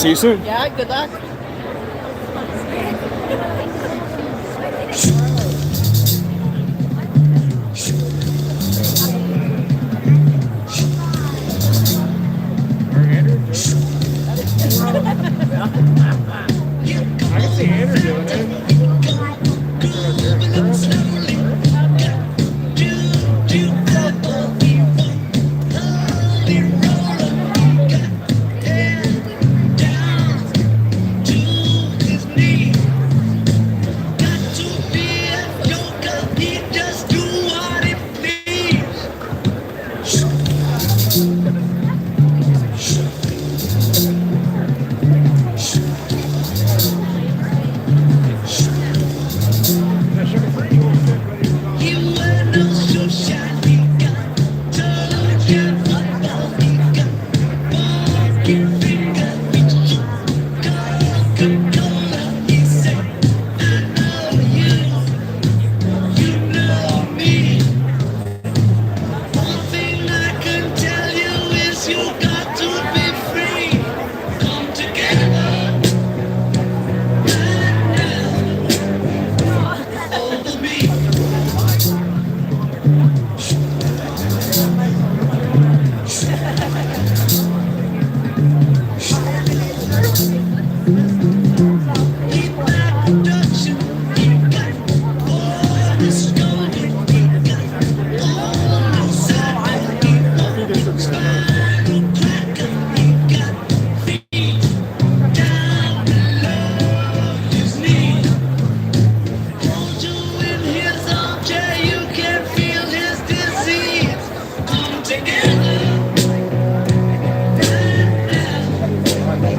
See you soon. Yeah, good luck. I can see Andrew doing it.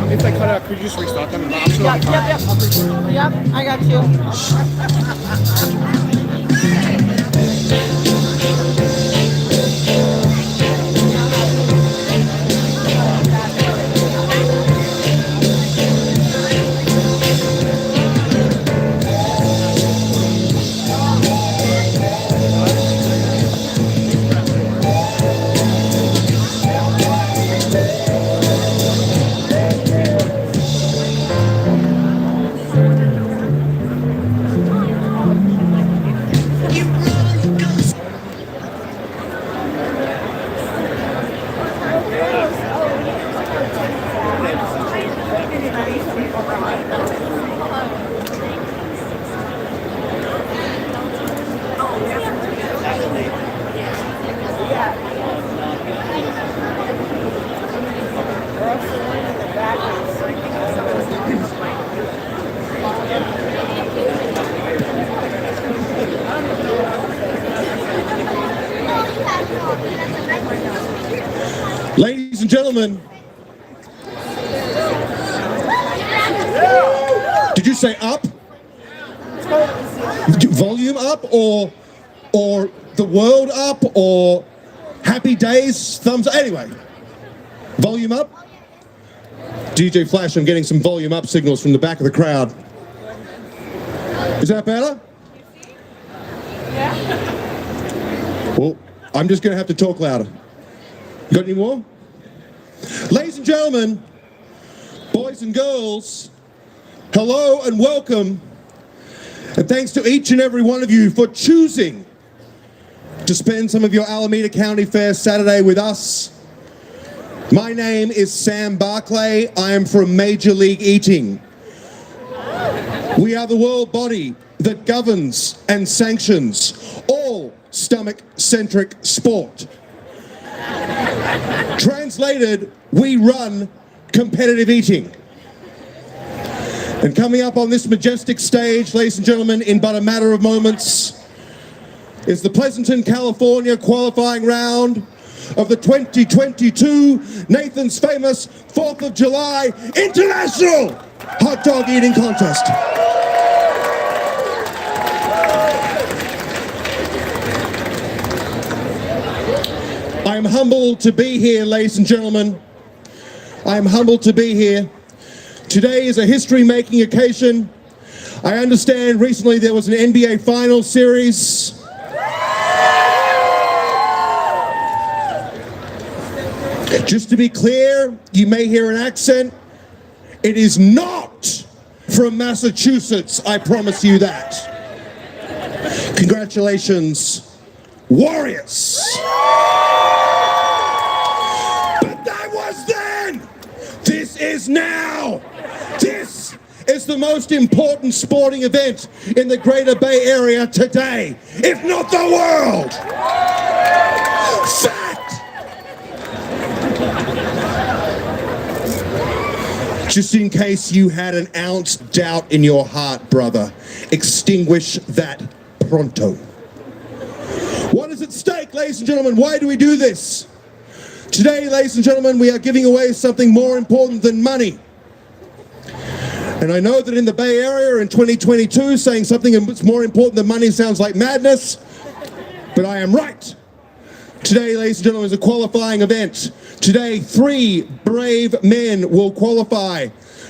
If they cut out, could you just restart them? I'm still on the car. Yep, I got you. Ladies and gentlemen, did you say up? Volume up, or the world up, or happy days, thumbs up? Anyway, volume up. DJ Flash, I'm getting some volume up signals from the back of the crowd. Is that better? Yeah. Well, I'm just going to have to talk louder. You got any more? Ladies and gentlemen, boys and girls, hello and welcome. And thanks to each and every one of you for choosing to spend some of your Alameda County Fair Saturday with us. My name is Sam Barclay. I am from Major League Eating. We are the world body that governs and sanctions all stomach-centric sport. Translated, we run competitive eating. And coming up on this majestic stage, ladies and gentlemen, in but a matter of moments, is the Pleasanton, California qualifying round of the 2022 Nathan's Famous 4th of July International Hot Dog Eating Contest. I am humbled to be here, ladies and gentlemen. I am humbled to be here. Today is a history-making occasion. I understand recently there was an NBA Finals series. Just to be clear, you may hear an accent. It is not from Massachusetts, I promise you that. Congratulations, Warriors. But that was then. This is now. This is the most important sporting event in the Greater Bay Area today, if not the world. Fact. Just in case you had an ounce doubt in your heart, brother, extinguish that pronto. What is at stake, ladies and gentlemen? Why do we do this? Today, ladies and gentlemen, we are giving away something more important than money. And I know that in the Bay Area in 2022, saying something that's more important than money sounds like madness, but I am right. Today, ladies and gentlemen, is a qualifying event. Today, 3 brave men will qualify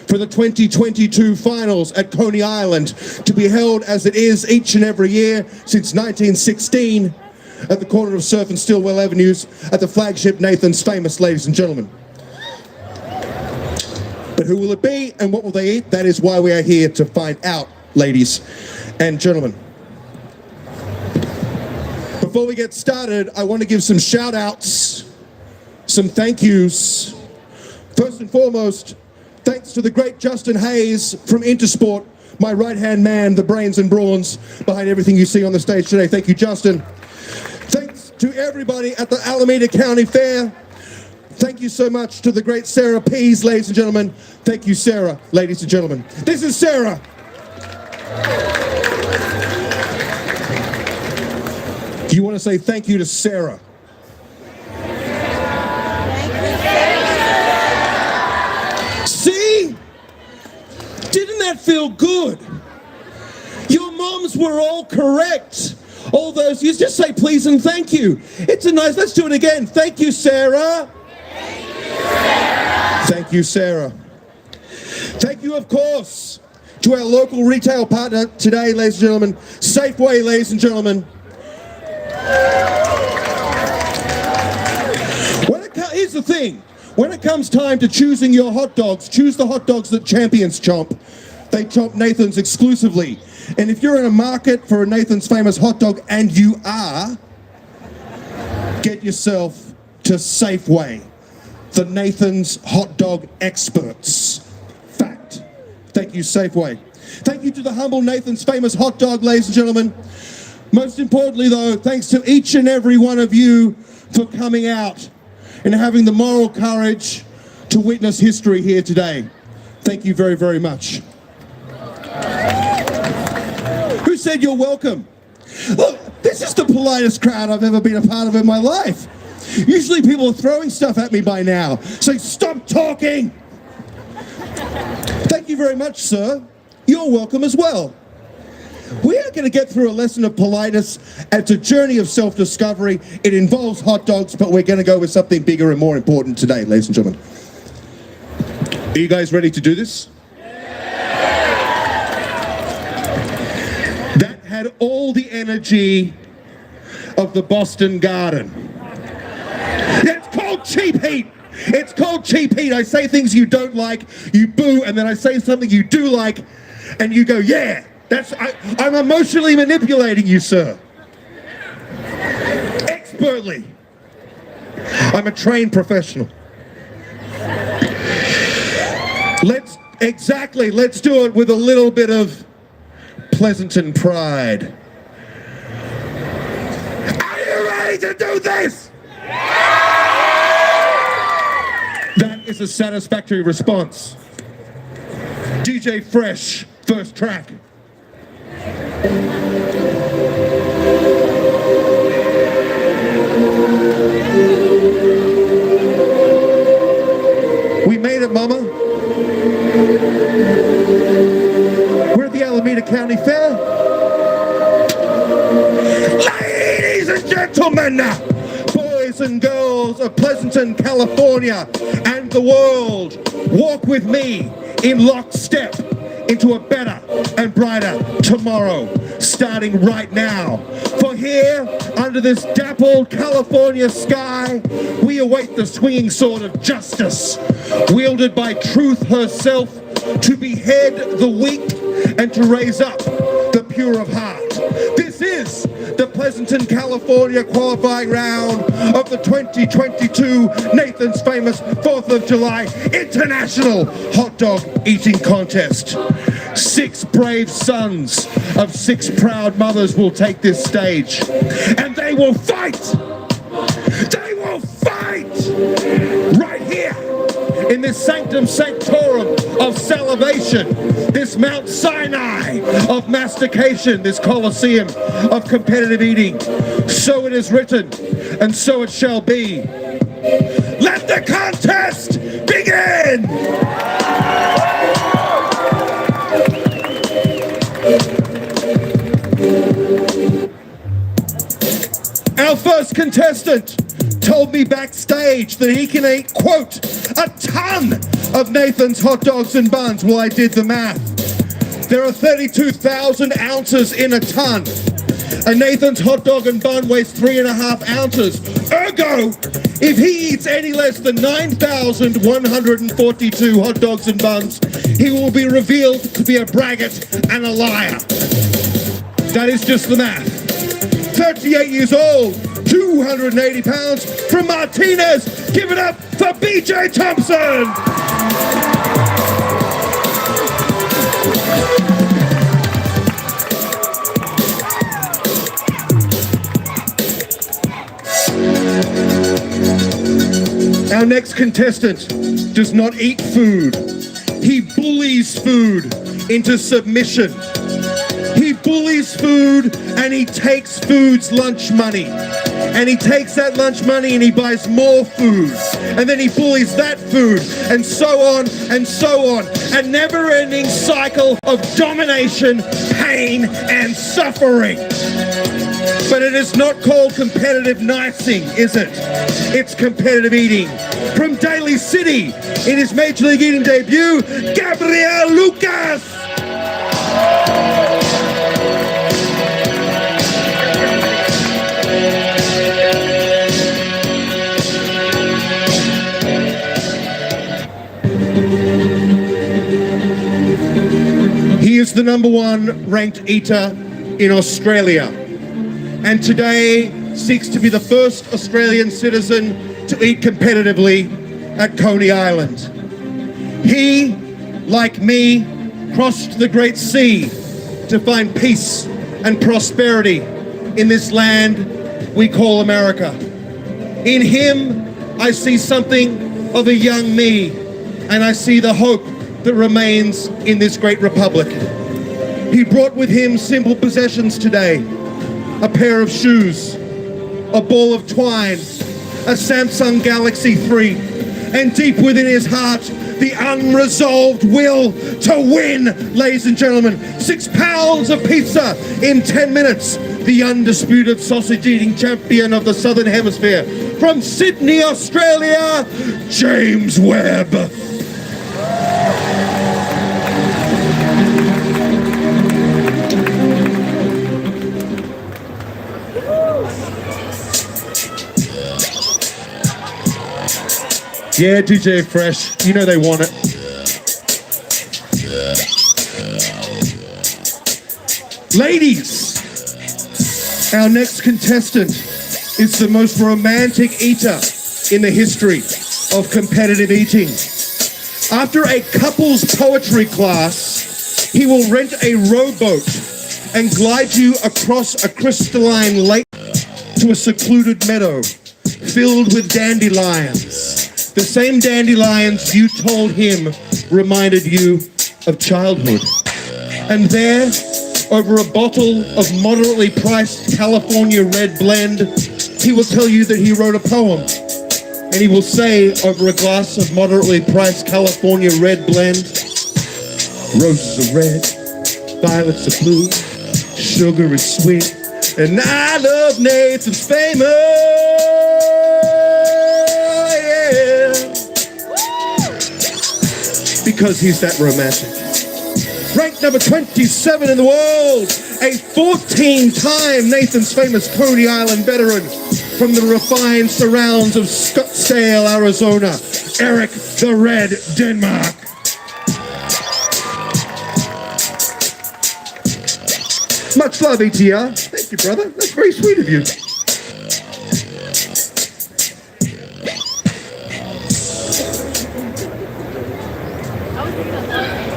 for the 2022 finals at Coney Island, to be held as it is each and every year since 1916 at the corner of Surf and Stillwell Avenues at the flagship Nathan's Famous, ladies and gentlemen. But who will it be and what will they eat? That is why we are here to find out, ladies and gentlemen. Before we get started, I want to give some shout outs, some thank yous. First and foremost, thanks to the great Justin Hayes from Intersport, my right-hand man, the brains and brawns behind everything you see on the stage today. Thank you, Justin. Thanks to everybody at the Alameda County Fair. Thank you so much to the great Sarah Pease, ladies and gentlemen. Thank you, Sarah, ladies and gentlemen. This is Sarah. You want to say thank you to Sarah? See? Didn't that feel good? Your moms were all correct. All those, you just say please and thank you. It's a nice, let's do it again. Thank you, Sarah. Thank you, Sarah. Thank you, Sarah. Thank you, of course, to our local retail partner today, ladies and gentlemen, Safeway, ladies and gentlemen. Here's the thing. When it comes time to choosing your hot dogs, choose the hot dogs that champions chomp. They chomp Nathan's exclusively. And if you're in a market for a Nathan's Famous hot dog, and you are, get yourself to Safeway, the Nathan's hot dog experts. Fact. Thank you, Safeway. Thank you to the humble Nathan's Famous hot dog, ladies and gentlemen. Most importantly, though, thanks to each and every one of you for coming out and having the moral courage to witness history here today. Thank you very, very much. Who said you're welcome? Look, this is the politest crowd I've ever been a part of in my life. Usually people are throwing stuff at me by now, so stop talking. Thank you very much, sir. You're welcome as well. We are going to get through a lesson of politeness. It's a journey of self-discovery. It involves hot dogs, but we're going to go with something bigger and more important today, ladies and gentlemen. Are you guys ready to do this? That had all the energy of the Boston Garden. It's called cheap heat. It's called cheap heat. I say things you don't like, you boo, and then I say something you do like, and you go, yeah. I'm emotionally manipulating you, sir. Expertly. I'm a trained professional. Let's do it with a little bit of Pleasanton pride. Are you ready to do this? That is a satisfactory response. DJ Fresh, first track. We made it, Mama. We're at the Alameda County Fair. Ladies and gentlemen, boys and girls of Pleasanton, California, and the world, walk with me in lockstep into a better and brighter tomorrow, starting right now. For here, under this dappled California sky, we await the swinging sword of justice, wielded by truth herself, to behead the weak and to raise up the pure of heart. This is the Pleasanton, California qualifying round of the 2022 Nathan's Famous 4th of July International Hot Dog Eating Contest. 6 brave sons of 6 proud mothers will take this stage, and they will fight! They will fight! Right here, in this sanctum sanctorum of salivation, this Mount Sinai of mastication, this Colosseum of competitive eating. So it is written, and so it shall be. Let the contest begin! Our first contestant told me backstage that he can eat, quote, a ton of Nathan's hot dogs and buns. Well, I did the math. There are 32,000 ounces in a ton. A Nathan's hot dog and bun weighs 3.5 ounces. Ergo, if he eats any less than 9,142 hot dogs and buns, he will be revealed to be a braggart and a liar. That is just the math. 38 years old, 280 pounds, from Martinez. Give it up for BJ Thompson. Our next contestant does not eat food. He bullies food into submission. He bullies food and he takes food's lunch money. And he takes that lunch money and he buys more food. And then he bullies that food, and so on and so on. A never-ending cycle of domination, pain, and suffering. But it is not called competitive nicing, is it? It's competitive eating. From Daly City, in his Major League Eating debut, Gabriel Lucas. He is the #1 ranked eater in Australia, and today seeks to be the first Australian citizen to eat competitively at Coney Island. He, like me, crossed the Great Sea to find peace and prosperity in this land we call America. In him, I see something of a young me, and I see the hope that remains in this great republic. He brought with him simple possessions today: a pair of shoes, a ball of twine, a Samsung Galaxy 3, and deep within his heart, the unresolved will to win, ladies and gentlemen. 6 pounds of pizza in 10 minutes. The undisputed sausage-eating champion of the Southern Hemisphere. From Sydney, Australia, James Webb. Yeah, DJ Fresh, you know they want it. Ladies, our next contestant is the most romantic eater in the history of competitive eating. After a couple's poetry class, he will rent a rowboat and glide you across a crystalline lake to a secluded meadow filled with dandelions. The same dandelions you told him reminded you of childhood. And there, over a bottle of moderately priced California red blend, he will tell you that he wrote a poem. And he will say, over a glass of moderately priced California red blend, roses are red, violets are blue, sugar is sweet, and I love Nathan's Famous. Because he's that romantic. Ranked number 27 in the world, a 14-time Nathan's Famous Coney Island veteran from the refined surrounds of Scottsdale, Arizona, Eric the Red Denmark. Much love, ETR. Thank you, brother. That's very sweet of you.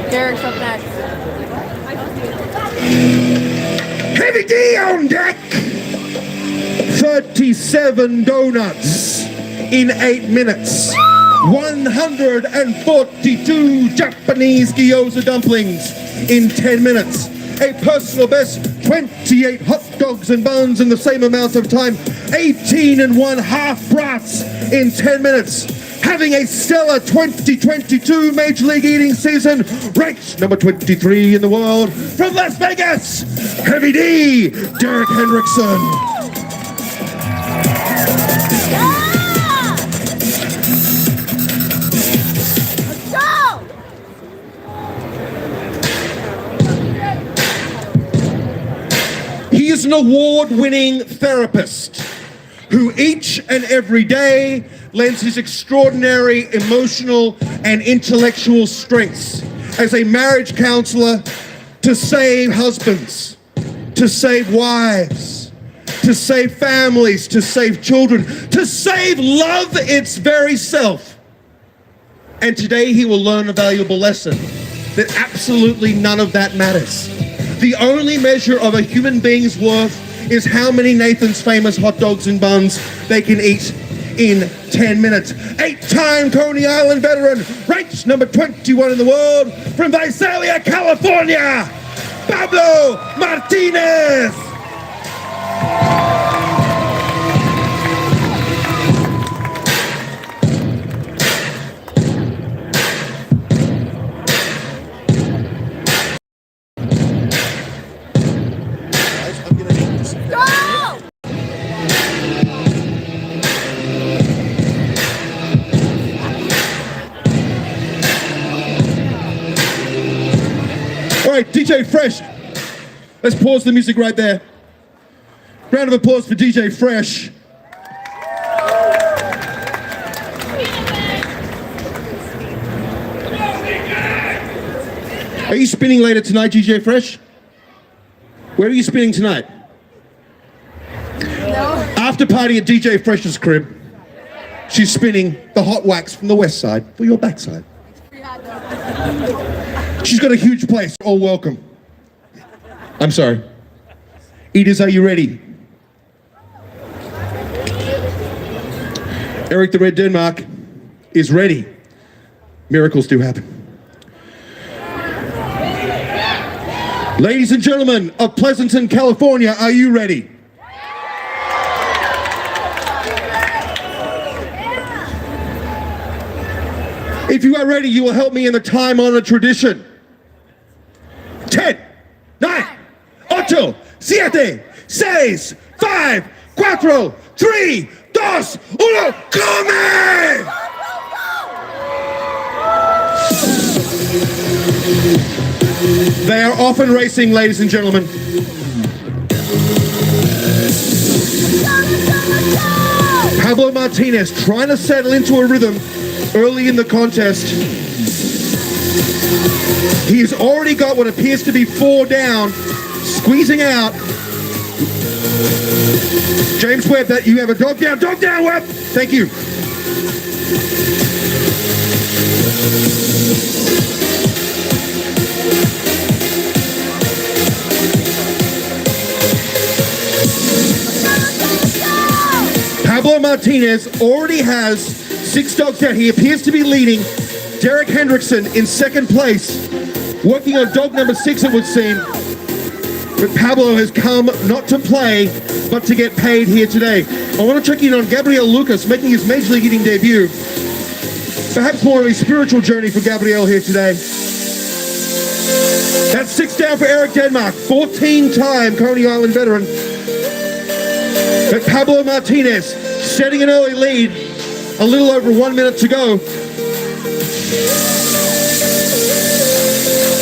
Derek's up next. Heavy D on deck! 37 donuts in 8 minutes. 142 Japanese gyoza dumplings in 10 minutes. A personal best 28 hot dogs and buns in the same amount of time. 18 and 1/2 brats in 10 minutes. Having a stellar 2022 Major League Eating season, ranked number 23 in the world from Las Vegas, Heavy D, Derek Hendrickson. He is an award-winning therapist who each and every day lends his extraordinary emotional and intellectual strengths as a marriage counselor to save husbands, to save wives, to save families, to save children, to save love its very self. And today he will learn a valuable lesson that absolutely none of that matters. The only measure of a human being's worth is how many Nathan's Famous hot dogs and buns they can eat in 10 minutes. 8-time Coney Island veteran, ranked number 21 in the world from Visalia, California, Pablo Martinez. All right, DJ Fresh. Let's pause the music right there. Round of applause for DJ Fresh. Are you spinning later tonight, DJ Fresh? Where are you spinning tonight? No. After party at DJ Fresh's crib. She's spinning the hot wax from the west side for your backside. She's got a huge place. All welcome. I'm sorry. Eaters, are you ready? Eric the Red Denmark is ready. Miracles do happen. Ladies and gentlemen of Pleasanton, California, are you ready? If you are ready, you will help me in the time-honored tradition. 10, 9, 8, 7, 6, 5, 4, 3, 2, 1, come! They are often racing, ladies and gentlemen. Pablo Martinez trying to settle into a rhythm early in the contest. He's already got what appears to be 4 down, squeezing out. James Webb, that you have a dog down, Webb. Thank you. Pablo Martinez already has 6 dogs down. He appears to be leading. Derek Hendrickson in second place, working on dog number 6, it would seem. But Pablo has come not to play, but to get paid here today. I want to check in on Gabriel Lucas, making his Major League Eating debut. Perhaps more of a spiritual journey for Gabriel here today. That's 6 down for Eric Denmark, 14-time Coney Island veteran. But Pablo Martinez setting an early lead, a little over 1 minute to go.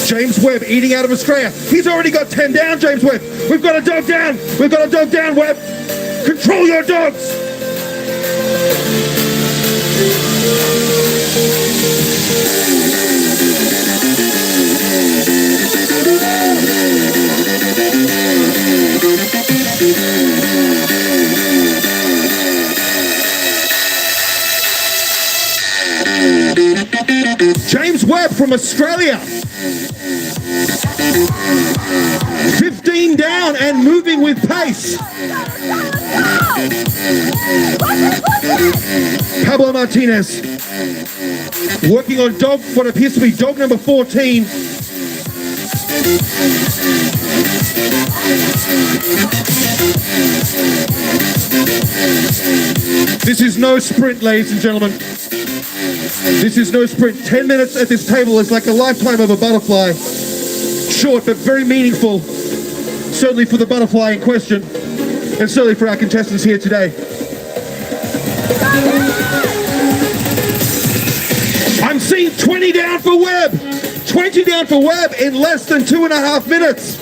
James Webb eating out of Australia. He's already got 10 down, James Webb. We've got a dog down. We've got a dog down, Webb. Control your dogs. James Webb from Australia. 15 down and moving with pace. Pablo Martinez working on what appears to be dog number 14. This is no sprint, ladies and gentlemen. This is no sprint. 10 minutes at this table is like a lifetime of a butterfly. Short, but very meaningful. Certainly for the butterfly in question, and certainly for our contestants here today. I'm seeing 20 down for Webb. 20 down for Webb in less than 2.5 minutes.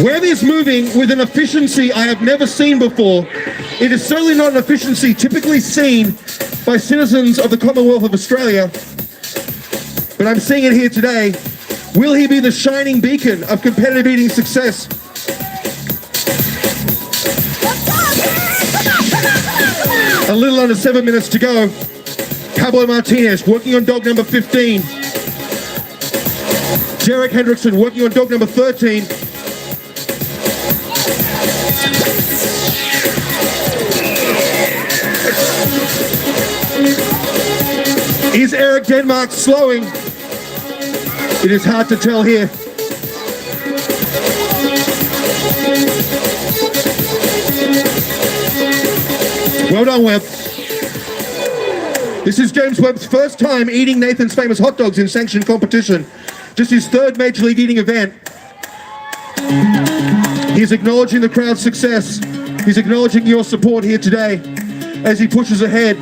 Webb is moving with an efficiency I have never seen before. It is certainly not an efficiency typically seen by citizens of the Commonwealth of Australia, but I'm seeing it here today. Will he be the shining beacon of competitive eating success? A little under 7 minutes to go. Pablo Martinez working on dog number 15. Derek Hendrickson working on dog number 13. Is Eric Denmark slowing? It is hard to tell here. Well done, Webb. This is James Webb's first time eating Nathan's Famous hot dogs in sanctioned competition. Just his third Major League eating event. He's acknowledging the crowd's success. He's acknowledging your support here today as he pushes ahead.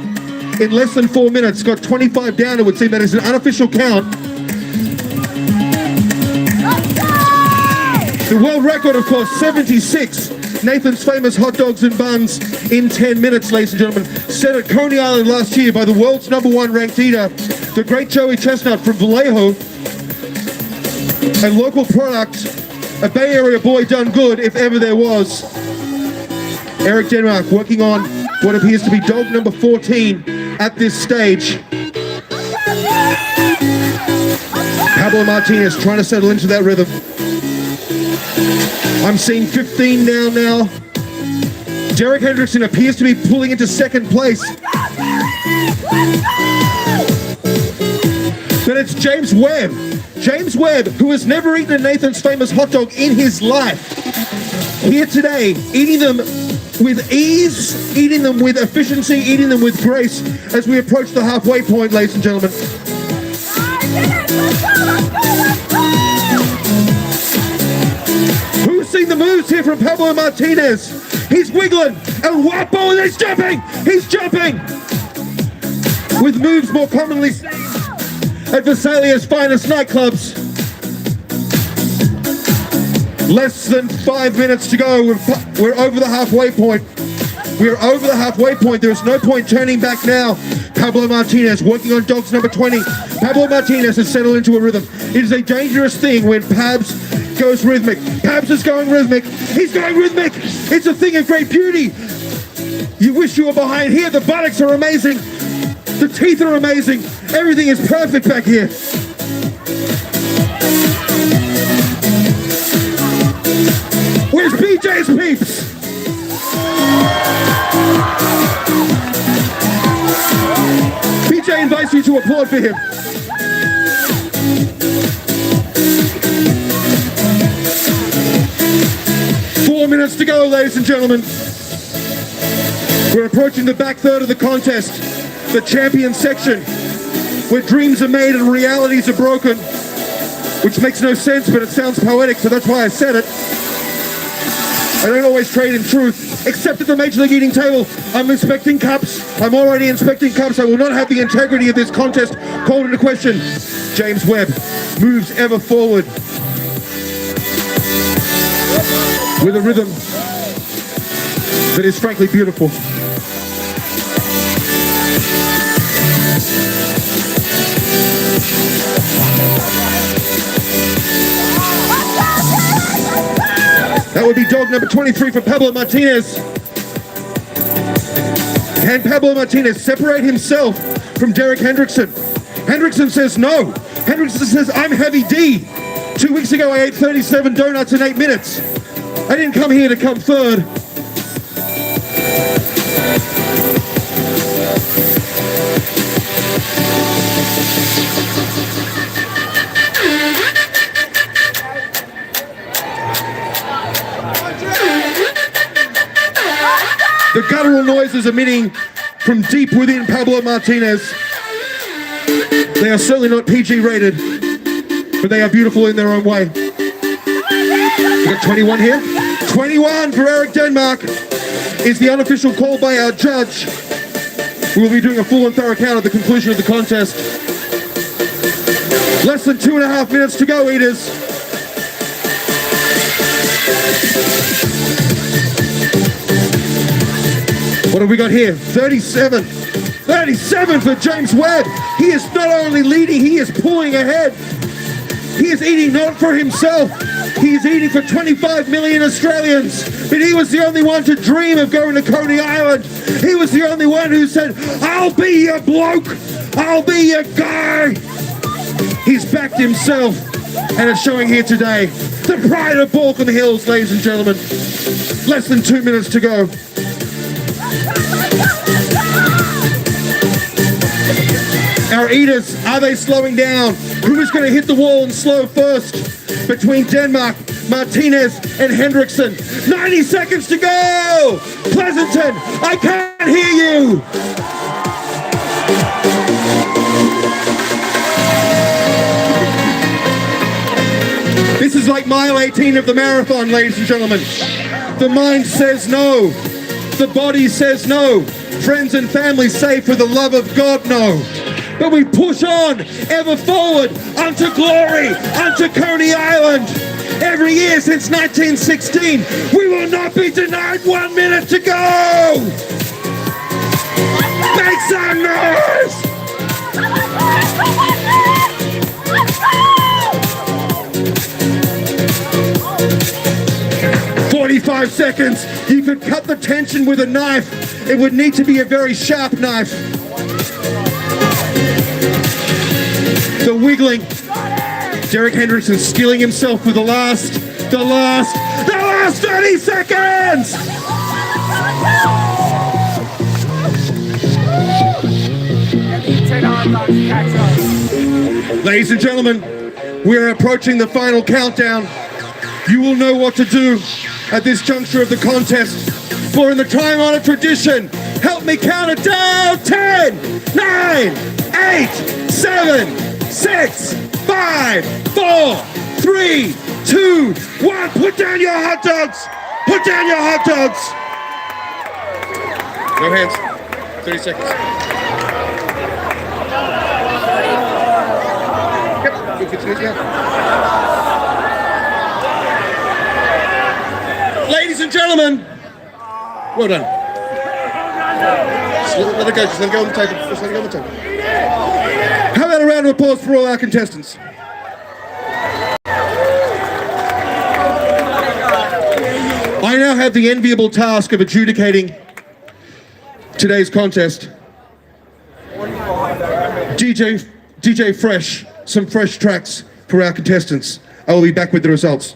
In less than 4 minutes, got 25 down, it would seem. That is an unofficial count. The world record, of course, 76 Nathan's Famous hot dogs and buns in 10 minutes, ladies and gentlemen. Set at Coney Island last year by the world's #1 ranked eater, the great Joey Chestnut from Vallejo. A local product, a Bay Area boy done good if ever there was. Eric Denmark working on what appears to be dog number 14 at this stage. Pablo Martinez trying to settle into that rhythm. I'm seeing 15 down now. Derek Hendrickson appears to be pulling into second place. But it's James Webb. James Webb, who has never eaten a Nathan's Famous hot dog in his life. Here today, eating them with ease, eating them with efficiency, eating them with grace as we approach the halfway point, ladies and gentlemen. Who's seen the moves here from Pablo Martinez? He's wiggling and whoppo, and he's jumping! He's jumping! With moves more commonly seen at Vesalia's finest nightclubs. Less than 5 minutes to go. We're over the halfway point. We're over the halfway point. There's no point turning back now. Pablo Martinez working on dogs number 20. Pablo Martinez has settled into a rhythm. It is a dangerous thing when Pabs goes rhythmic. Pabs is going rhythmic. He's going rhythmic. It's a thing of great beauty. You wish you were behind here. The buttocks are amazing. The teeth are amazing. Everything is perfect back here. Where's BJ's peeps? BJ invites you to applaud for him. Four minutes to go, ladies and gentlemen. We're approaching the back third of the contest, the champion section, where dreams are made and realities are broken, which makes no sense, but it sounds poetic, so that's why I said it. I don't always trade in truth, except at the Major League Eating table. I'm inspecting cups. I'm already inspecting cups. I will not have the integrity of this contest called into question. James Webb moves ever forward with a rhythm that is frankly beautiful. That would be dog number 23 for Pablo Martinez. Can Pablo Martinez separate himself from Derek Hendrickson? Hendrickson says no. Hendrickson says, I'm heavy D. 2 weeks ago, I ate 37 donuts in 8 minutes. I didn't come here to come third. The guttural noises emitting from deep within Pablo Martinez. They are certainly not PG rated, but they are beautiful in their own way. We got 21 here. 21 for Eric Denmark is the unofficial call by our judge. We will be doing a full and thorough count at the conclusion of the contest. Less than 2.5 minutes to go, eaters. What have we got here? 37. 37 for James Webb. He is not only leading, he is pulling ahead. He is eating not for himself. He is eating for 25 million Australians. But he was the only one to dream of going to Coney Island. He was the only one who said, I'll be your bloke. I'll be your guy. He's backed himself. And it's showing here today. The pride of Balkan Hills, ladies and gentlemen. Less than 2 minutes to go. Our eaters, are they slowing down? Who is going to hit the wall and slow first? Between Denmark, Martinez, and Hendrickson. 90 seconds to go! Pleasanton, I can't hear you! This is like mile 18 of the marathon, ladies and gentlemen. The mind says no. The body says no. Friends and family say, for the love of God, no. But we push on, ever forward, unto glory, unto Coney Island. Every year since 1916, we will not be denied 1 minute to go! Make some noise! 45 seconds. You could cut the tension with a knife. It would need to be a very sharp knife. The wiggling. Derek Hendrickson skilling himself with the last 30 seconds! Ladies and gentlemen, we are approaching the final countdown. You will know what to do at this juncture of the contest. For in the time-honored tradition, help me count it down. 10, 9, 8, 7, 6, 5, 4, 3, 2, 1. Put down your hot dogs. Put down your hot dogs. No hands. 30 seconds. Yep. Good, continue. Ladies and gentlemen, well done. Just let it go. Just let it go on the table. Just let it go on the table. How about a round of applause for all our contestants? I now have the enviable task of adjudicating today's contest. DJ Fresh, some fresh tracks for our contestants. I will be back with the results.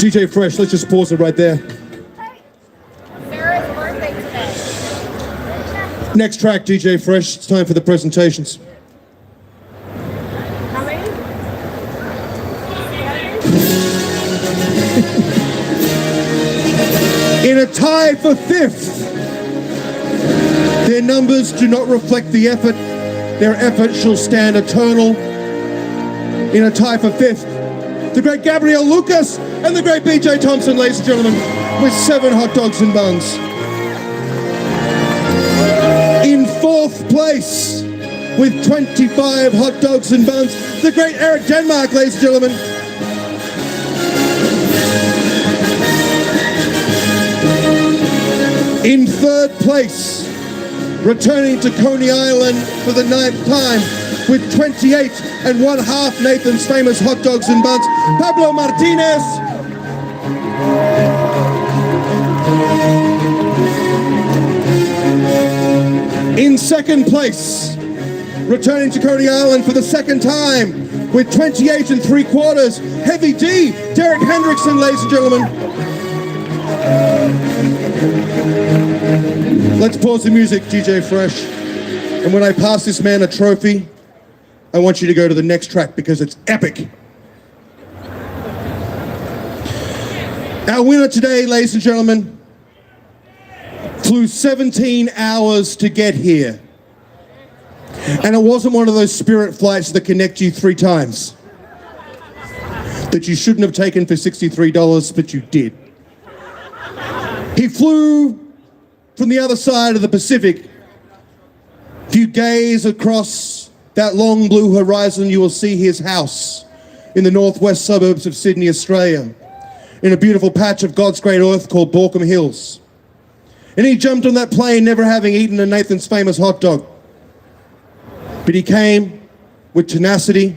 DJ Fresh, let's just pause it right there. Sarah's birthday today. Next track, DJ Fresh, it's time for the presentations. How many? In a tie for 5th. Their numbers do not reflect the effort. Their effort shall stand eternal. In a tie for 5th, the great Gabriel Lucas and the great BJ Thompson, ladies and gentlemen, with 7 hot dogs and buns. In 4th place, with 25 hot dogs and buns, the great Eric Denmark, ladies and gentlemen. In 3rd place, returning to Coney Island for the 9th time, with 28 1/2 Nathan's famous hot dogs and buns, Pablo Martinez. In 2nd place, returning to Coney Island for the 2nd time, with 28 3/4, Heavy D, Derek Hendrickson, ladies and gentlemen. Let's pause the music, DJ Fresh. And when I pass this man a trophy, I want you to go to the next track because it's epic. Our winner today, ladies and gentlemen, flew 17 hours to get here. And it wasn't one of those Spirit flights that connect you 3 times. That you shouldn't have taken for $63, but you did. He flew from the other side of the Pacific. If you gaze across that long blue horizon, you will see his house in the northwest suburbs of Sydney, Australia, in a beautiful patch of God's great earth called Borkham Hills. And he jumped on that plane never having eaten a Nathan's famous hot dog. But he came with tenacity,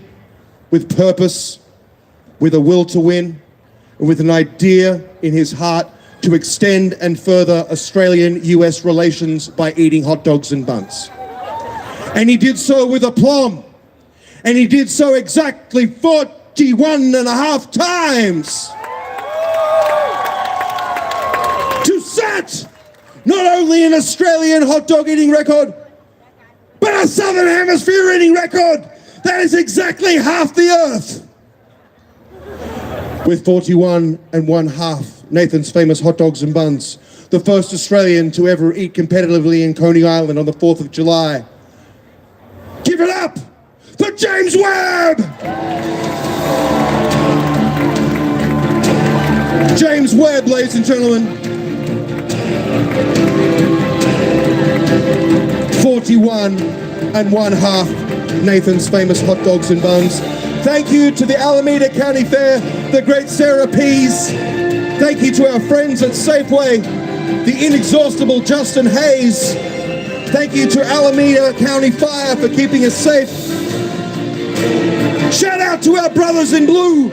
with purpose, with a will to win, and with an idea in his heart to extend and further Australian-US relations by eating hot dogs and buns. And he did so with aplomb. And he did so exactly 41.5 times. To set not only an Australian hot dog eating record, but a Southern Hemisphere eating record. That is exactly half the earth. With 41.5 Nathan's famous hot dogs and buns, the first Australian to ever eat competitively in Coney Island on the 4th of July. Give it up for James Webb! James Webb, ladies and gentlemen. 41.5 Nathan's famous hot dogs and buns. Thank you to the Alameda County Fair, the great Sarah Pease. Thank you to our friends at Safeway, the inexhaustible Justin Hayes. Thank you to Alameda County Fire for keeping us safe. Shout out to our brothers in blue.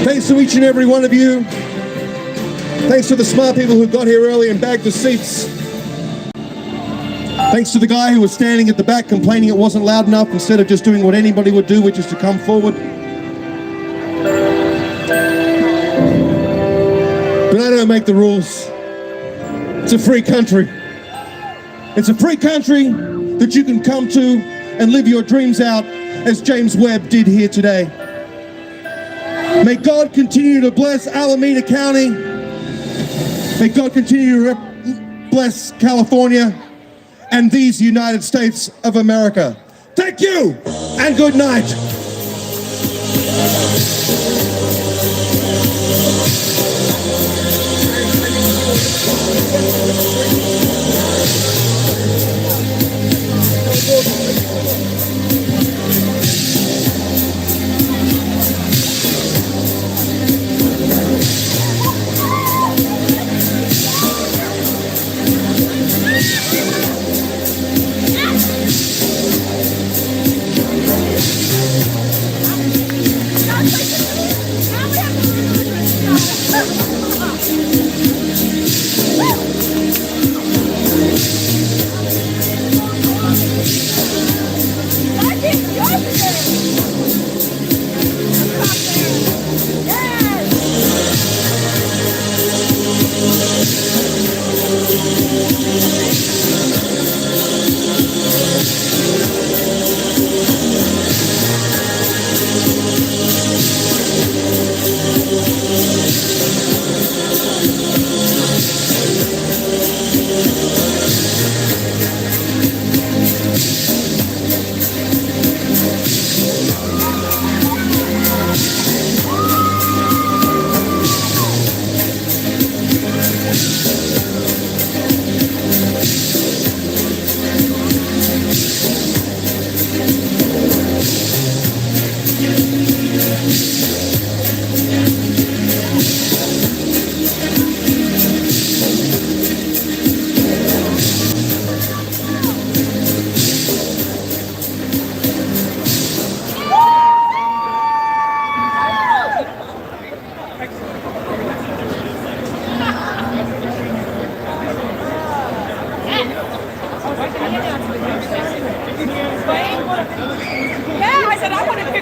Thanks to each and every one of you. Thanks to the smart people who got here early and bagged the seats. Thanks to the guy who was standing at the back complaining it wasn't loud enough instead of just doing what anybody would do, which is to come forward. But I don't make the rules. It's a free country. It's a free country that you can come to and live your dreams out as James Webb did here today. May God continue to bless Alameda County. May God continue to bless California and these United States of America. Thank you and good night.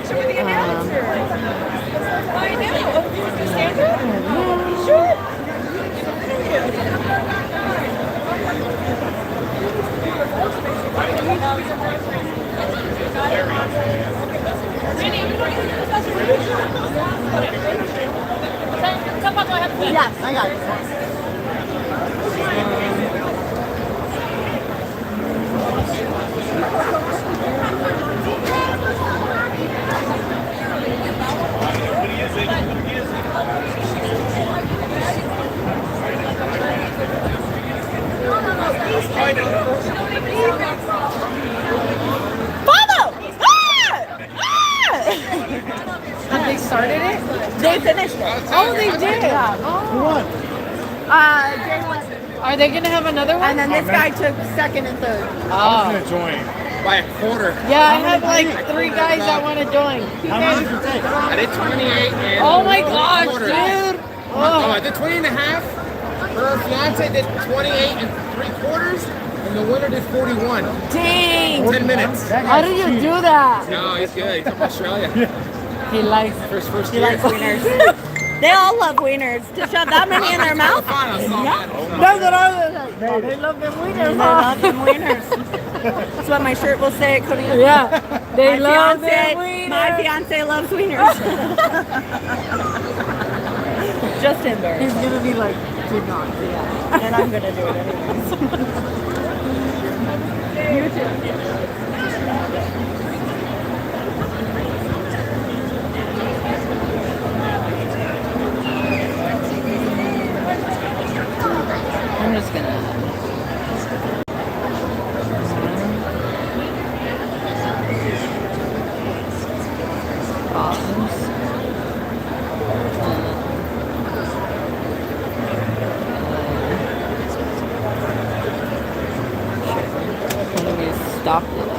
picture with the announcer. I know. Sandra? Sure. Yes, I got it. Follow! Have they started it? They finished it. Oh, they did. Yeah. Who won? Jay won. Are they gonna have another one? And then this guy took second and third. I'm Oh. gonna join by a quarter. Yeah, I have like 3 guys that want to join. How many did you take? I did 28 and Oh my gosh, quarter. dude. Oh, Oh. I did 20 and a half. Her fiance did 28 and 3/4, and the winner did 41. Dang. 10 minutes. How do you do that? No, he's good. He's from Australia. He likes. First He year. likes wieners. They all love wieners. To shove that many in their mouth. That's what I was like. They love them They wieners. love them wieners. That's what my shirt will say at Coney. Yeah, they My love fiance, them wieners. my fiance loves wieners. Just He's embarrassed. gonna be like, do not do that. And I'm gonna do it anyways. You too. I'm just gonna. Stop this.